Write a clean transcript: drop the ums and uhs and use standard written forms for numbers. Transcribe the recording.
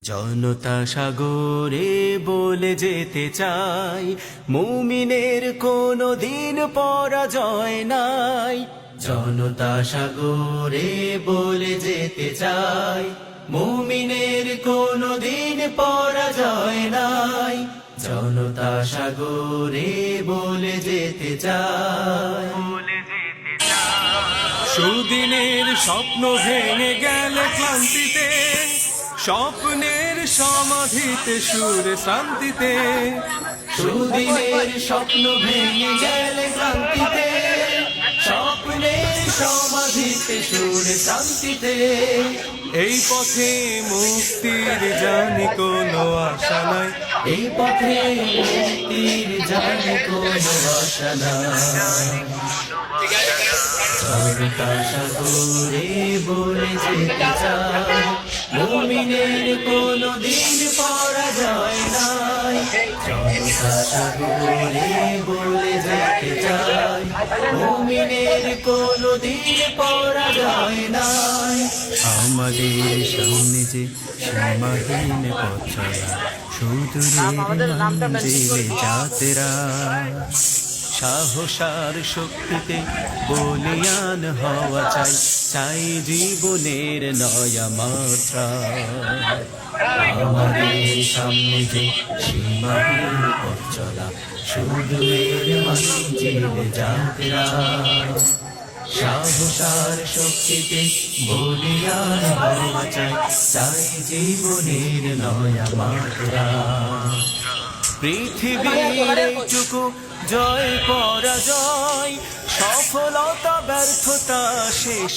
জনতা সাগরে বলে যেতে চাই, মুমিনের কোনো দিন পরাজয় নাই। জনতা সাগরে বলে যেতে চাই, মুমিনের কোনো দিন পরাজয় নাই। জনতা সাগরে বলে যেতে চাই, সুদিনের স্বপ্ন ভেঙে গেলে ক্লান্তিতে, স্বপ্নের সমাধিতে সুরে শান্তিতে। সুদিনের স্বপ্ন ভেঙে গেলে ক্লান্তিতে, স্বপ্নের সমাধিতে সুরে শান্তিতে। এই পথে মুক্তির জানি কোনো আশা নাই, এই পথে মুক্তির জানি কোনো আশা নাই। জনতা সাগরে বলে যেতে চাই, মুমিনের কোনো দিন পরাজয় নাই। জনতা সাগরে বলে যেতে চাই, মুমিনের কোনো দিন পরাজয় নাই। আমাদের সামনে যে সীমাহীন পথ চলা, সুদূরের মঞ্জিলে যাত্রা। সাহসার শক্তিতে বলিয়ান হওয়া চাই, চাই জীবনের নয়া মাত্রা। আমাদের সামনে যে সীমাহীন পথ চলা, সুদূরের মঞ্জিলে যাত্রা। সাহসার শক্তিতে বলিয়ান হওয়া চাই, চাই জীবনের নয়া মাত্রা। পৃথিবীর এইটুকু জয় পরাজয়, সফলতা ব্যর্থতা শেষ।